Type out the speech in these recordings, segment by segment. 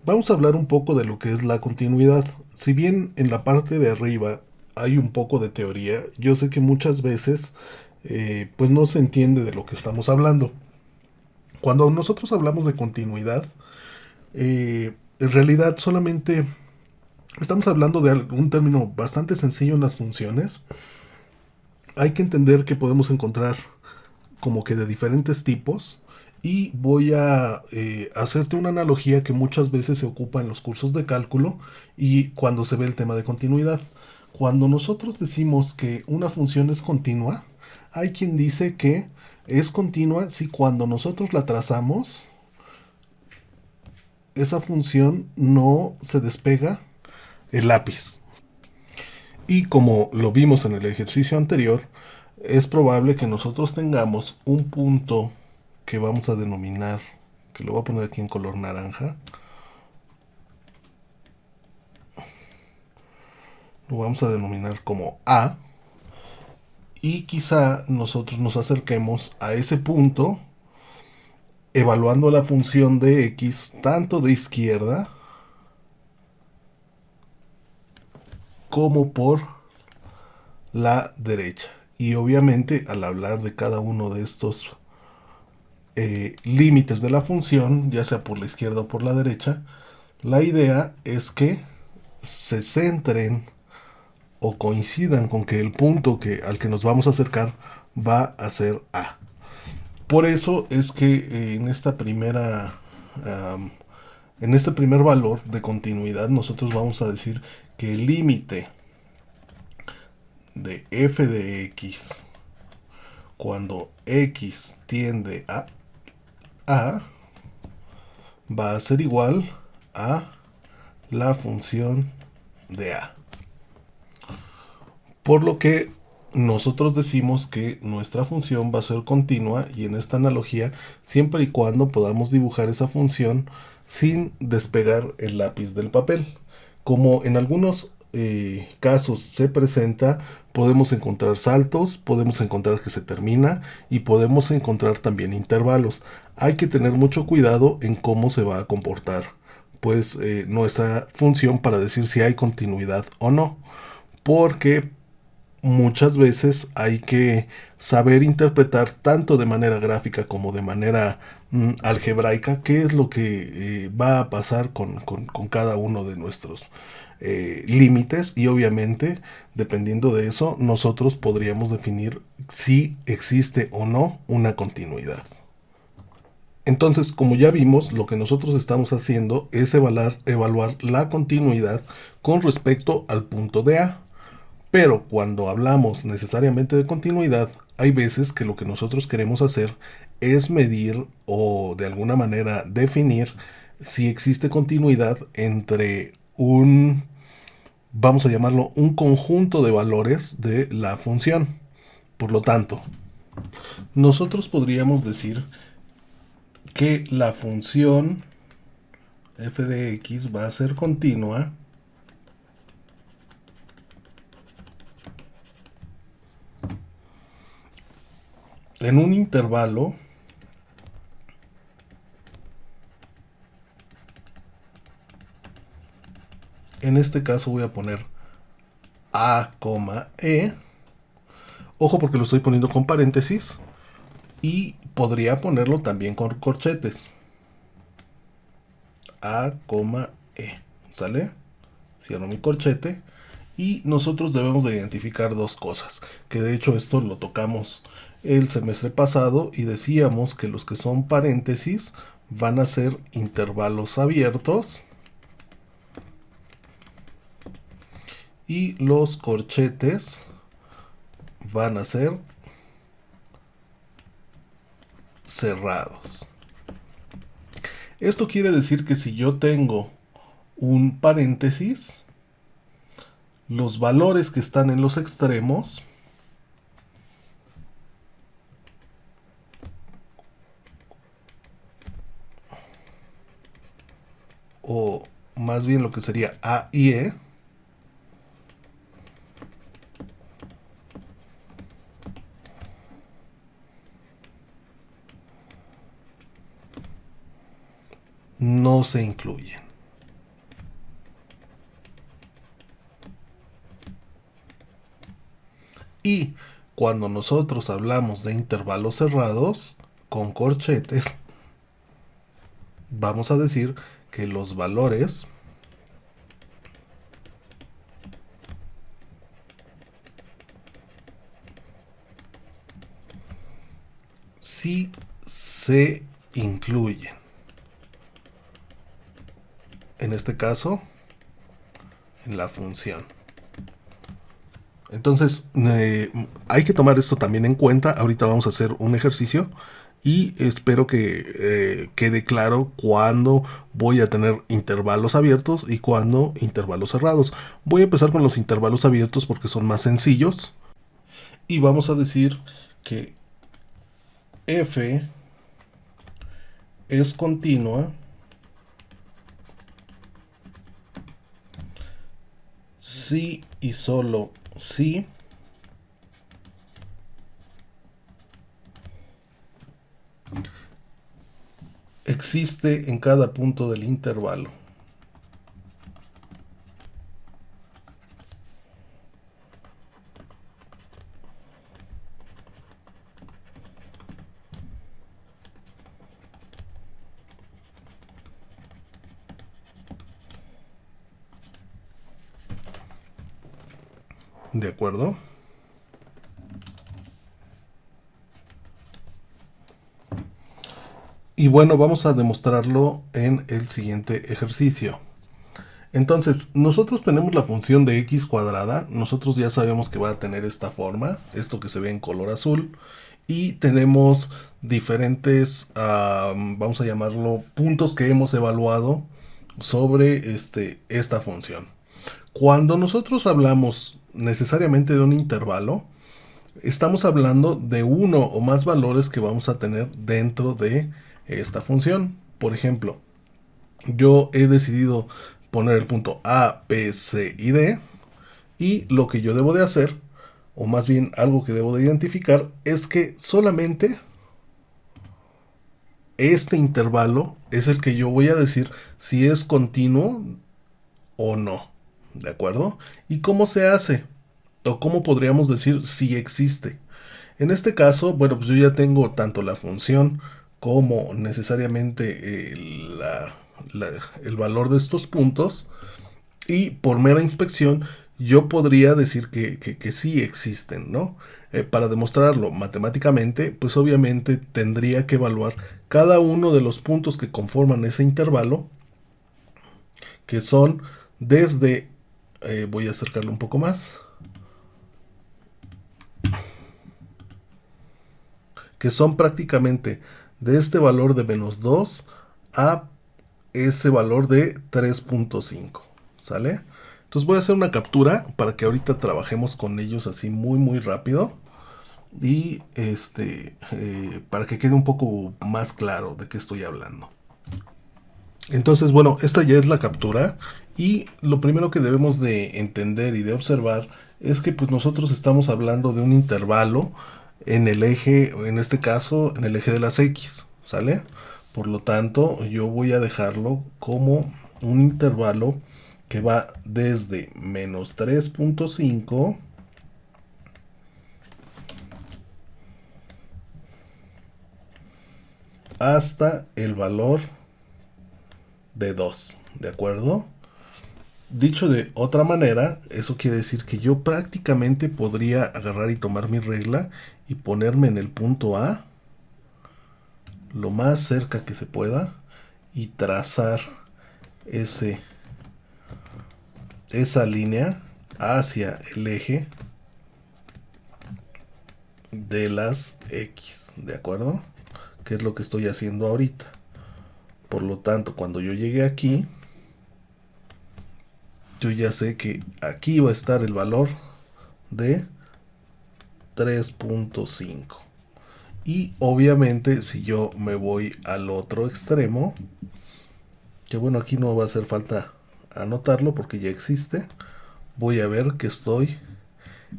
Vamos a hablar un poco de lo que es la continuidad. Si bien en la parte de arriba hay un poco de teoría, yo sé que muchas veces pues no se entiende de lo que estamos hablando. Cuando nosotros hablamos de continuidad, en realidad solamente estamos hablando de un término bastante sencillo en las funciones. Hay que entender que podemos encontrar como que de diferentes tipos y voy a hacerte una analogía que muchas veces se ocupa en los cursos de cálculo y cuando se ve el tema de continuidad. Cuando nosotros decimos que una función es continua, hay quien dice que es continua si cuando nosotros la trazamos, esa función no se despega el lápiz. Y como lo vimos en el ejercicio anterior, es probable que nosotros tengamos un punto que vamos a denominar, que lo voy a poner aquí en color naranja, lo vamos a denominar como A, y quizá nosotros nos acerquemos a ese punto evaluando la función de X tanto de izquierda como por la derecha. Y obviamente al hablar de cada uno de estos límites de la función, ya sea por la izquierda o por la derecha, la idea es que se centren o coincidan con que el punto al que nos vamos a acercar va a ser A. Por eso es que um, en este primer valor de continuidad nosotros vamos a decir que el límite de f de x cuando x tiende a A va a ser igual a la función de A. Por lo que nosotros decimos que nuestra función va a ser continua y en esta analogía siempre y cuando podamos dibujar esa función sin despegar el lápiz del papel. Como en algunos casos se presenta, podemos encontrar saltos, podemos encontrar que se termina y podemos encontrar también intervalos. Hay que tener mucho cuidado en cómo se va a comportar pues nuestra función para decir si hay continuidad o no, porque muchas veces hay que saber interpretar tanto de manera gráfica como de manera algebraica qué es lo que va a pasar con cada uno de nuestros límites y obviamente dependiendo de eso nosotros podríamos definir si existe o no una continuidad. Entonces, como ya vimos, lo que nosotros estamos haciendo es evaluar la continuidad con respecto al punto de A. Pero cuando hablamos necesariamente de continuidad, hay veces que lo que nosotros queremos hacer es medir o de alguna manera definir si existe continuidad entre vamos a llamarlo, un conjunto de valores de la función. Por lo tanto, nosotros podríamos decir que la función f de x va a ser continua en un intervalo en este caso voy a poner a, e. Ojo porque lo estoy poniendo con paréntesis. Y podría ponerlo también con corchetes. A, e. ¿Sale? Cierro mi corchete. Y nosotros debemos de identificar dos cosas. Que de hecho esto lo tocamos el semestre pasado y decíamos que los que son paréntesis van a ser intervalos abiertos y los corchetes van a ser cerrados. Esto quiere decir que si yo tengo un paréntesis, los valores que están en los extremos o más bien lo que sería A y E no se incluyen. Y cuando nosotros hablamos de intervalos cerrados con corchetes, vamos a decir que los valores sí se incluyen. En este caso, en la función. Entonces, hay que tomar esto también en cuenta. Ahorita vamos a hacer un ejercicio y espero que quede claro cuándo voy a tener intervalos abiertos y cuándo intervalos cerrados. Voy a empezar con los intervalos abiertos porque son más sencillos. Y vamos a decir que f es continua si y solo si existe en cada punto del intervalo. ¿De acuerdo? Y bueno, vamos a demostrarlo en el siguiente ejercicio. Entonces, nosotros tenemos la función de x cuadrada. Nosotros ya sabemos que va a tener esta forma, esto que se ve en color azul. Y tenemos diferentes, vamos a llamarlo, puntos que hemos evaluado sobre esta función. Cuando nosotros hablamos necesariamente de un intervalo, estamos hablando de uno o más valores que vamos a tener dentro de esta función. Por ejemplo, yo he decidido poner el punto A, B, C y D, y lo que yo debo de hacer, o más bien algo que debo de identificar, es que solamente este intervalo es el que yo voy a decir si es continuo o no. ¿De acuerdo? ¿Y cómo se hace? O cómo podríamos decir si existe. En este caso, bueno, pues yo ya tengo tanto la función como necesariamente el valor de estos puntos, y por mera inspección yo podría decir que sí existen, ¿no? Para demostrarlo matemáticamente, pues obviamente tendría que evaluar cada uno de los puntos que conforman ese intervalo, que son desde, voy a acercarlo un poco más, que son prácticamente de este valor de menos 2 a ese valor de 3.5, ¿sale? Entonces voy a hacer una captura para que ahorita trabajemos con ellos así muy rápido, y para que quede un poco más claro de qué estoy hablando. Entonces, bueno, esta ya es la captura, y lo primero que debemos de entender y de observar es que pues nosotros estamos hablando de un intervalo en el eje, en este caso en el eje de las X, ¿sale? Por lo tanto, yo voy a dejarlo como un intervalo que va desde menos 3.5 hasta el valor de 2, ¿de acuerdo? Dicho de otra manera, eso quiere decir que yo prácticamente podría agarrar y tomar mi regla y ponerme en el punto A lo más cerca que se pueda y trazar esa línea hacia el eje de las X, ¿de acuerdo? Que es lo que estoy haciendo ahorita. Por lo tanto, cuando yo llegue aquí, yo ya sé que aquí va a estar el valor de 3.5. Y obviamente si yo me voy al otro extremo, que bueno, aquí no va a hacer falta anotarlo porque ya existe, voy a ver que estoy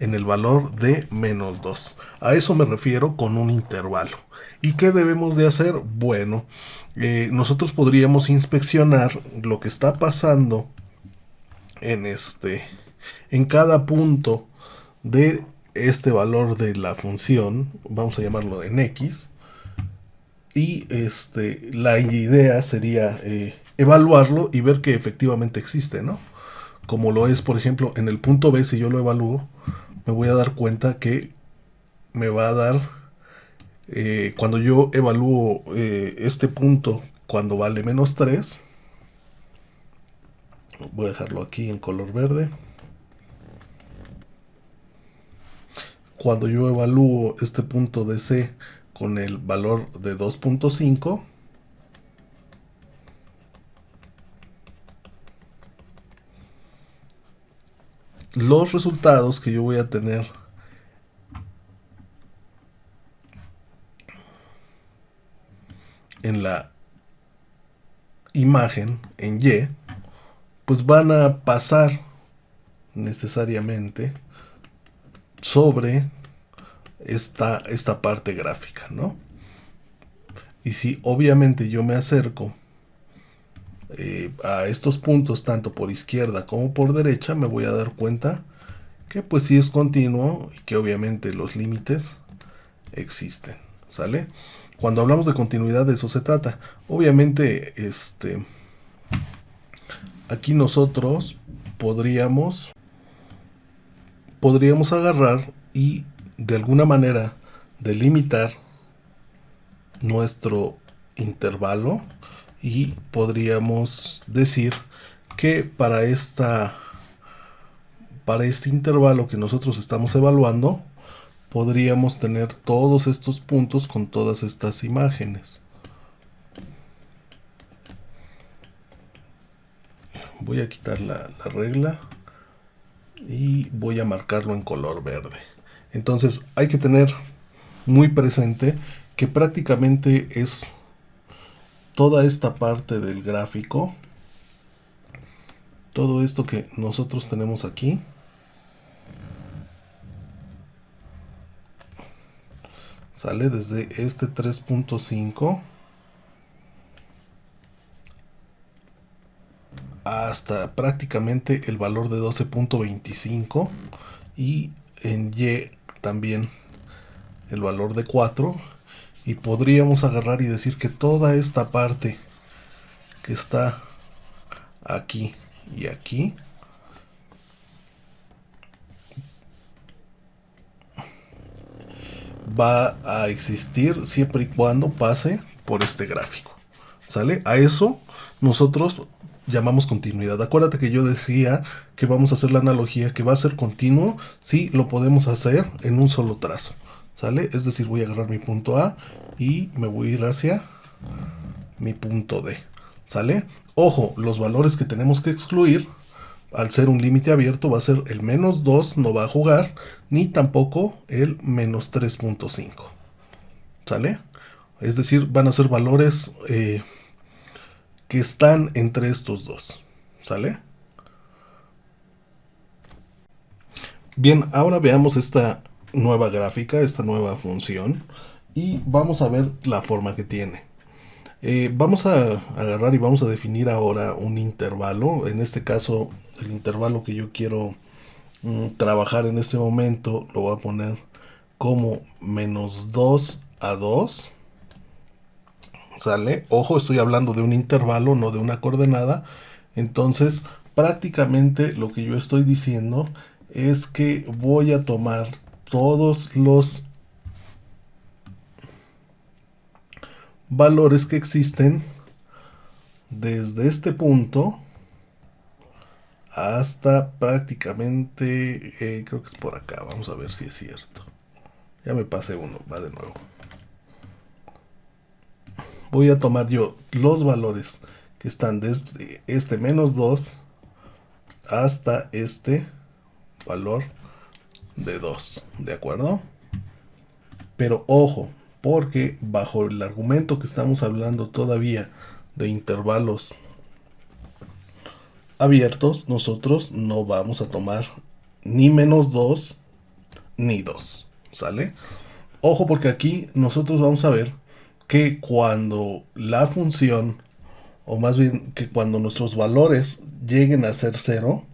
en el valor de menos 2. A eso me refiero con un intervalo. ¿Y qué debemos de hacer? Bueno, nosotros podríamos inspeccionar lo que está pasando en cada punto de este valor de la función, vamos a llamarlo en X, y la idea sería evaluarlo y ver que efectivamente existe, ¿no? Como lo es, por ejemplo, en el punto B, si yo lo evalúo, me voy a dar cuenta que me va a dar, cuando yo evalúo este punto cuando vale menos 3, voy a dejarlo aquí en color verde. Cuando yo evalúo este punto de C con el valor de 2.5, los resultados que yo voy a tener en la imagen en Y, pues van a pasar necesariamente sobre esta parte gráfica, ¿no? Y si obviamente yo me acerco a estos puntos tanto por izquierda como por derecha, me voy a dar cuenta que pues sí es continuo y que obviamente los límites existen, ¿sale? Cuando hablamos de continuidad, de eso se trata. Obviamente, aquí nosotros podríamos agarrar y de alguna manera delimitar nuestro intervalo, y podríamos decir que para este intervalo que nosotros estamos evaluando, podríamos tener todos estos puntos con todas estas imágenes. Voy a quitar la regla y voy a marcarlo en color verde. Entonces hay que tener muy presente que prácticamente es toda esta parte del gráfico, todo esto que nosotros tenemos aquí, sale desde este 3.5 hasta prácticamente el valor de 12.25, y en Y también el valor de 4, y podríamos agarrar y decir que toda esta parte que está aquí y aquí va a existir siempre y cuando pase por este gráfico, ¿sale? A eso nosotros llamamos continuidad. Acuérdate que yo decía que vamos a hacer la analogía que va a ser continuo si lo podemos hacer en un solo trazo, ¿sale? Es decir, voy a agarrar mi punto A y me voy a ir hacia mi punto D, ¿sale? Ojo, los valores que tenemos que excluir, al ser un límite abierto, va a ser el menos 2, no va a jugar, ni tampoco el menos 3.5, ¿sale? Es decir, van a ser valores que están entre estos dos, ¿sale? Bien, ahora veamos esta nueva gráfica, esta nueva función, y vamos a ver la forma que tiene. Vamos a agarrar y vamos a definir ahora un intervalo. En este caso, el intervalo que yo quiero trabajar en este momento lo voy a poner como menos 2 a 2. ¿Sale? Ojo, estoy hablando de un intervalo, no de una coordenada. Entonces, prácticamente lo que yo estoy diciendo es que voy a tomar todos los valores que existen desde este punto hasta prácticamente, creo que es por acá. Vamos a ver si es cierto. Ya me pasé uno, va de nuevo. Voy a tomar yo los valores que están desde este menos 2 hasta este valor de 2, ¿de acuerdo? Pero ojo, porque bajo el argumento que estamos hablando todavía de intervalos abiertos, nosotros no vamos a tomar ni menos 2 ni 2, ¿sale? Ojo, porque aquí nosotros vamos a ver que cuando la función, o más bien que cuando nuestros valores lleguen a ser 0,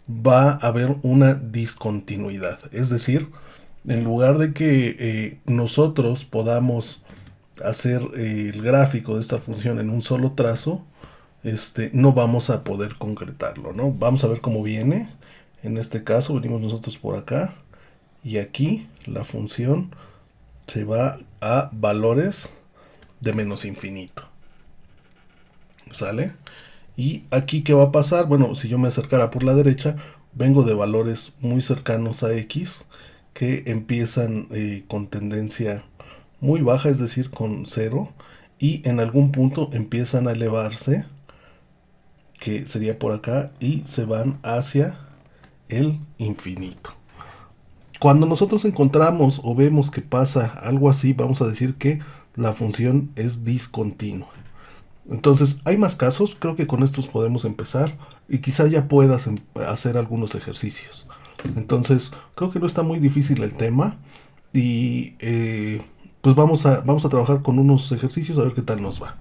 va a haber una discontinuidad. Es decir, en lugar de que nosotros podamos hacer el gráfico de esta función en un solo trazo, no vamos a poder concretarlo, ¿no? Vamos a ver cómo viene. En este caso venimos nosotros por acá y aquí la función se va a valores de menos infinito. ¿Sale? Y aquí, ¿qué va a pasar? Bueno, si yo me acercara por la derecha, vengo de valores muy cercanos a x que empiezan con tendencia muy baja, es decir, con 0, y en algún punto empiezan a elevarse, que sería por acá, y se van hacia el infinito. Cuando nosotros encontramos o vemos que pasa algo así, vamos a decir que la función es discontinua. Entonces, hay más casos, creo que con estos podemos empezar y quizá ya puedas hacer algunos ejercicios. Entonces, creo que no está muy difícil el tema y pues vamos a trabajar con unos ejercicios a ver qué tal nos va.